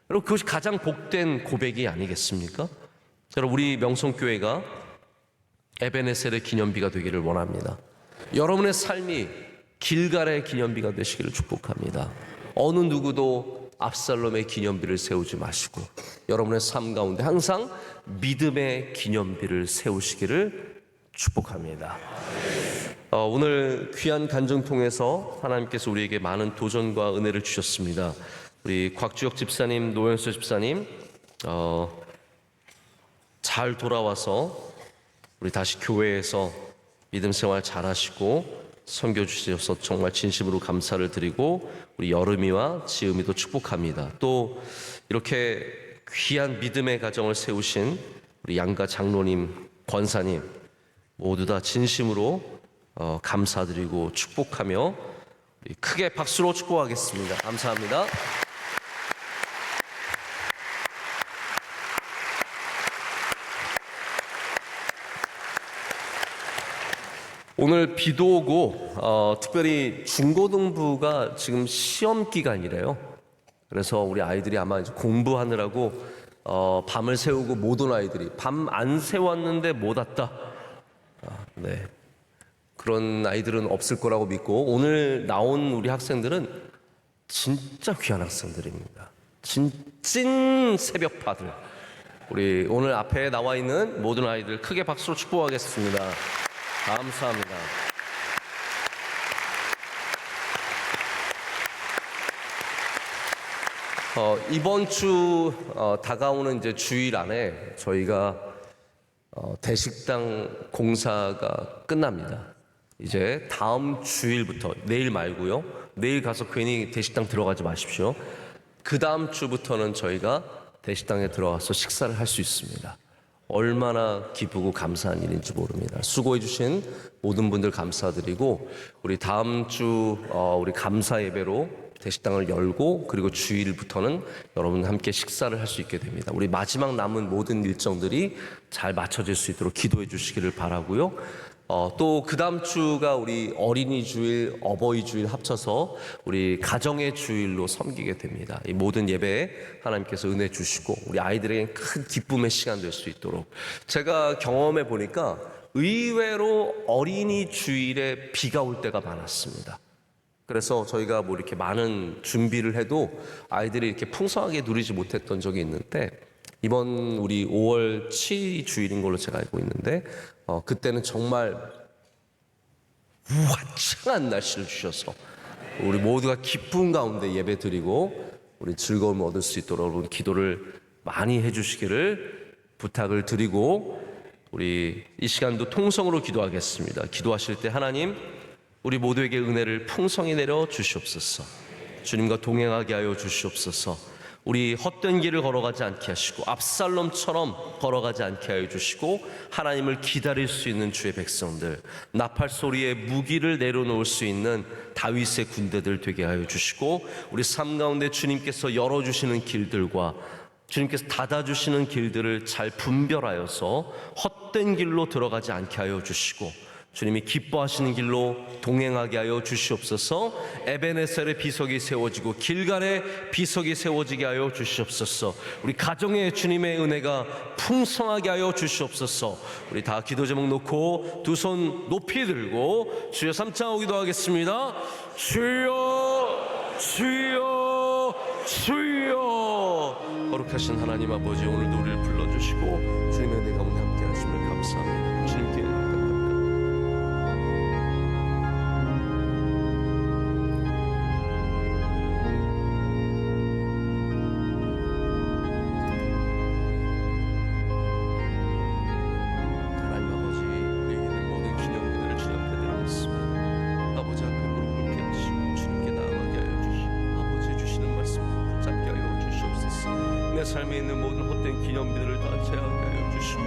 [SPEAKER 1] 여러분, 그것이 가장 복된 고백이 아니겠습니까? 여러분, 우리 명성교회가 에베네셀의 기념비가 되기를 원합니다. 여러분의 삶이 길갈의 기념비가 되시기를 축복합니다. 어느 누구도 압살롬의 기념비를 세우지 마시고 여러분의 삶 가운데 항상 믿음의 기념비를 세우시기를 축복합니다. 오늘 귀한 간증 통해서 하나님께서 우리에게 많은 도전과 은혜를 주셨습니다. 우리 곽주혁 집사님, 노현수 집사님 잘 돌아와서 우리 다시 교회에서 믿음 생활 잘하시고 선교 주셔서 정말 진심으로 감사를 드리고 우리 여름이와 지음이도 축복합니다. 또 이렇게 귀한 믿음의 가정을 세우신 우리 양가 장로님, 권사님 모두 다 진심으로 감사드리고 축복하며 크게 박수로 축복하겠습니다. 감사합니다. 오늘 비도 오고 특별히 중고등부가 지금 시험 기간이래요. 그래서 우리 아이들이 아마 이제 공부하느라고 밤을 새우고 못 온 아이들이 밤 안 새웠는데 못 왔다. 네, 그런 아이들은 없을 거라고 믿고 오늘 나온 우리 학생들은 진짜 귀한 학생들입니다. 찐 새벽파들. 우리 오늘 앞에 나와 있는 모든 아이들 크게 박수로 축복하겠습니다. 감사합니다. 이번 주 다가오는 이제 주일 안에 저희가 대식당 공사가 끝납니다. 이제 다음 주일부터, 내일 말고요. 내일 가서 괜히 대식당 들어가지 마십시오. 그 다음 주부터는 저희가 대식당에 들어가서 식사를 할 수 있습니다. 얼마나 기쁘고 감사한 일인지 모릅니다. 수고해 주신 모든 분들 감사드리고 우리 다음 주 우리 감사 예배로 대식당을 열고 그리고 주일부터는 여러분 함께 식사를 할 수 있게 됩니다. 우리 마지막 남은 모든 일정들이 잘 맞춰질 수 있도록 기도해 주시기를 바라고요. 또 그 다음 주가 우리 어린이 주일, 어버이 주일 합쳐서 우리 가정의 주일로 섬기게 됩니다. 이 모든 예배에 하나님께서 은혜 주시고 우리 아이들에게 큰 기쁨의 시간 될 수 있도록 제가 경험해 보니까 의외로 어린이 주일에 비가 올 때가 많았습니다. 그래서 저희가 뭐 이렇게 많은 준비를 해도 아이들이 이렇게 풍성하게 누리지 못했던 적이 있는데 이번 우리 5월 7일 주일인 걸로 제가 알고 있는데 그때는 정말 화창한 날씨를 주셔서 우리 모두가 기쁨 가운데 예배 드리고 우리 즐거움을 얻을 수 있도록 여러분 기도를 많이 해주시기를 부탁을 드리고 우리 이 시간도 통성으로 기도하겠습니다. 기도하실 때 하나님 우리 모두에게 은혜를 풍성히 내려 주시옵소서. 주님과 동행하게 하여 주시옵소서. 우리 헛된 길을 걸어가지 않게 하시고 압살롬처럼 걸어가지 않게 하여 주시고 하나님을 기다릴 수 있는 주의 백성들, 나팔 소리에 무기를 내려놓을 수 있는 다윗의 군대들 되게 하여 주시고 우리 삶 가운데 주님께서 열어주시는 길들과 주님께서 닫아주시는 길들을 잘 분별하여서 헛된 길로 들어가지 않게 하여 주시고 주님이 기뻐하시는 길로 동행하게 하여 주시옵소서. 에베네셀의 비석이 세워지고 길갈의 비석이 세워지게 하여 주시옵소서. 우리 가정에 주님의 은혜가 풍성하게 하여 주시옵소서. 우리 다 기도 제목 놓고 두 손 높이 들고 주여 삼창하고 기도하겠습니다. 주여 주여 주여. 거룩하신 하나님 아버지, 오늘도 우리를 불러주시고 주님의 은혜 가운데 함께 하심을 감사합니다. 주님께 삶에 있는 모든 헛된 기념비들을 다 제하게 하여 주시고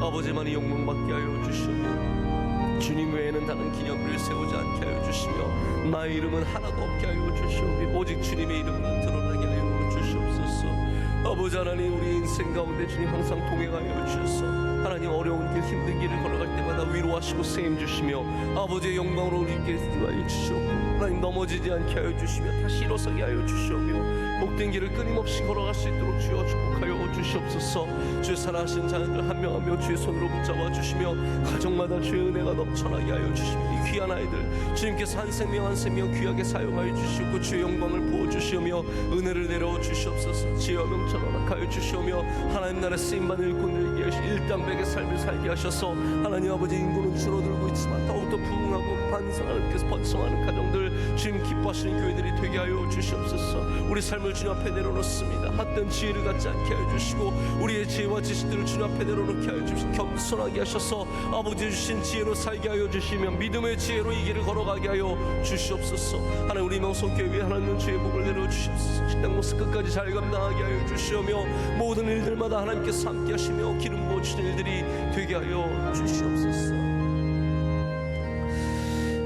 [SPEAKER 1] 아버지만이 영광받게 하여 주시며 주님 외에는 다른 기념비를 세우지 않게 하여 주시며 나의 이름은 하나도 없게 하여 주시오며 오직 주님의 이름만 드러나게 하여 주시옵소서. 아버지 하나님, 우리 인생 가운데 주님 항상 동행하여 주셔서 하나님 어려운 길 힘든 길을 걸어갈 때마다 위로하시고 세임 주시며 아버지의 영광으로 우리께 인도하여 주시옵고 하나님 넘어지지 않게 하여 주시며 다시 일어서게 하여 주시오며 복된 길을 끊임없이 걸어갈 수 있도록 주여 축복하여 주시옵소서. 주의 사랑하신 자녀들 한 명 한 명 주의 손으로 붙잡아 주시며 가정마다 주의 은혜가 넘쳐나게 하여 주시며 이 귀한 아이들 주님께서 한 생명 한 생명 귀하게 사용하여 주시고 주의 영광을 부어주시오며 은혜를 내려 주시옵소서. 지혜와 명철 허락하여 주시오며 하나님 나라 쓰임받는 일꾼들에게 일당백의 삶을 살게 하셔서 하나님 아버지 인구는 줄어들고 있지만 더욱더 부흥하고 반성하는 번성하는 가정들 주님 기뻐하시는 교회들이 되게 하여 주시옵소서. 우리 삶을 주님 앞에 내려놓습니다. 헛된 지혜를 갖지 않게 하여 주시고 우리의 지혜와 지식들을 주님 앞에 내려놓게 하여 주시고 겸손하게 하셔서 아버지 주신 지혜로 살게 하여 주시며 믿음의 지혜로 이 길을 걸어가게 하여 주시옵소서. 하나님 우리 명성교회 위에 하나님 주의 복을 내려 주시옵소서. 식당 모습 끝까지 잘 감당하게 하여 주시오며 모든 일들마다 하나님께서 함께 하시며 기름 부어주시는 일들이 되게 하여 주시옵소서.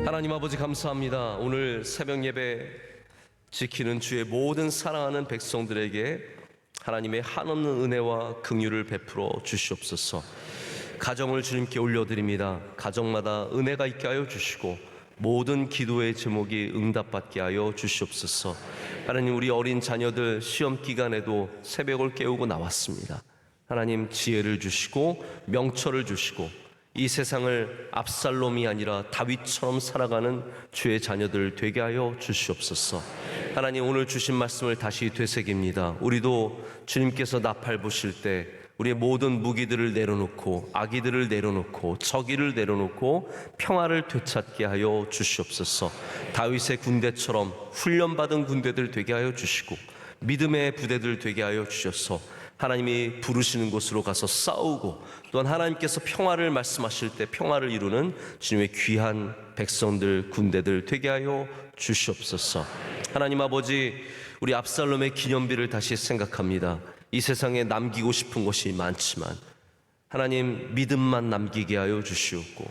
[SPEAKER 1] 하나님 아버지 감사합니다. 오늘 새벽 예배 지키는 주의 모든 사랑하는 백성들에게 하나님의 한없는 은혜와 긍휼을 베풀어 주시옵소서. 가정을 주님께 올려드립니다. 가정마다 은혜가 있게 하여 주시고 모든 기도의 제목이 응답받게 하여 주시옵소서. 하나님 우리 어린 자녀들 시험 기간에도 새벽을 깨우고 나왔습니다. 하나님 지혜를 주시고 명철을 주시고 이 세상을 압살롬이 아니라 다윗처럼 살아가는 주의 자녀들 되게 하여 주시옵소서. 하나님 오늘 주신 말씀을 다시 되새깁니다. 우리도 주님께서 나팔 부실 때 우리의 모든 무기들을 내려놓고 악의들을 내려놓고 적의를 내려놓고 평화를 되찾게 하여 주시옵소서. 다윗의 군대처럼 훈련받은 군대들 되게 하여 주시고 믿음의 부대들 되게 하여 주셔서 하나님이 부르시는 곳으로 가서 싸우고 또한 하나님께서 평화를 말씀하실 때 평화를 이루는 주님의 귀한 백성들 군대들 되게 하여 주시옵소서. 하나님 아버지, 우리 압살롬의 기념비를 다시 생각합니다. 이 세상에 남기고 싶은 것이 많지만 하나님 믿음만 남기게 하여 주시옵고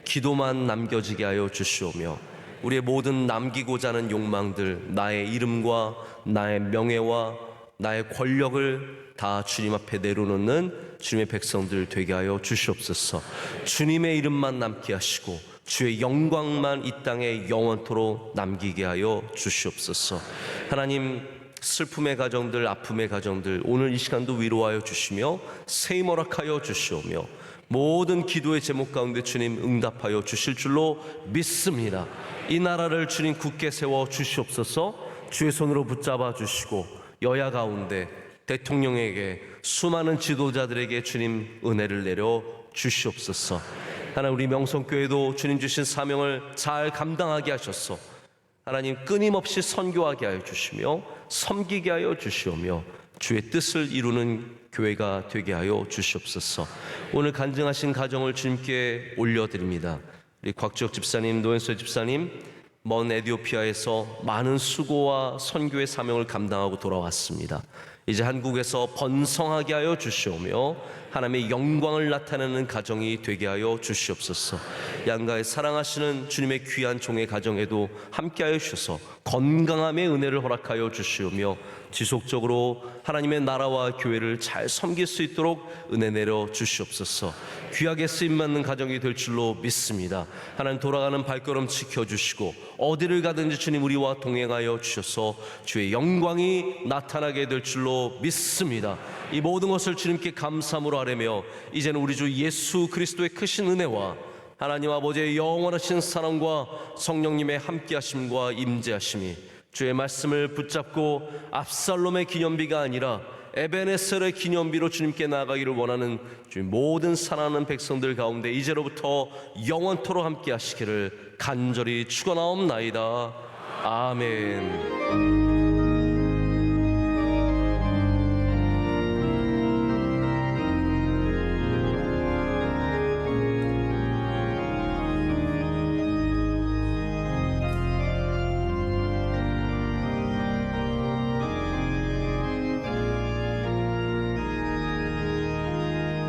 [SPEAKER 1] 기도만 남겨지게 하여 주시오며 우리의 모든 남기고자 하는 욕망들, 나의 이름과 나의 명예와 나의 권력을 다 주님 앞에 내려놓는 주님의 백성들 되게 하여 주시옵소서. 주님의 이름만 남게 하시고 주의 영광만 이 땅에 영원토록 남기게 하여 주시옵소서. 하나님 슬픔의 가정들, 아픔의 가정들 오늘 이 시간도 위로하여 주시며 세임 허락하여 주시오며 모든 기도의 제목 가운데 주님 응답하여 주실 줄로 믿습니다. 이 나라를 주님 굳게 세워 주시옵소서. 주의 손으로 붙잡아 주시고 여야 가운데 대통령에게 수많은 지도자들에게 주님 은혜를 내려 주시옵소서. 하나님 우리 명성교회도 주님 주신 사명을 잘 감당하게 하셔서 하나님 끊임없이 선교하게 하여 주시며 섬기게 하여 주시오며 주의 뜻을 이루는 교회가 되게 하여 주시옵소서. 오늘 간증하신 가정을 주님께 올려드립니다. 우리 곽지혁 집사님, 노현서 집사님, 먼 에티오피아에서 많은 수고와 선교의 사명을 감당하고 돌아왔습니다. 이제 한국에서 번성하게 하여 주시오며 하나님의 영광을 나타내는 가정이 되게 하여 주시옵소서. 양가에 사랑하시는 주님의 귀한 종의 가정에도 함께하여 주셔서 건강함의 은혜를 허락하여 주시오며 지속적으로 하나님의 나라와 교회를 잘 섬길 수 있도록 은혜 내려 주시옵소서. 귀하게 쓰임받는 가정이 될 줄로 믿습니다. 하나님, 돌아가는 발걸음 지켜주시고 어디를 가든지 주님 우리와 동행하여 주셔서 주의 영광이 나타나게 될 줄로 믿습니다. 이 모든 것을 주님께 감사함으로 아뢰며 이제는 우리 주 예수 그리스도의 크신 은혜와 하나님 아버지의 영원하신 사랑과 성령님의 함께하심과 임재하심이 주의 말씀을 붙잡고 압살롬의 기념비가 아니라 에베네셀의 기념비로 주님께 나아가기를 원하는 주의 모든 사랑하는 백성들 가운데 이제로부터 영원토록 함께하시기를 간절히 축원하옵나이다. 아멘.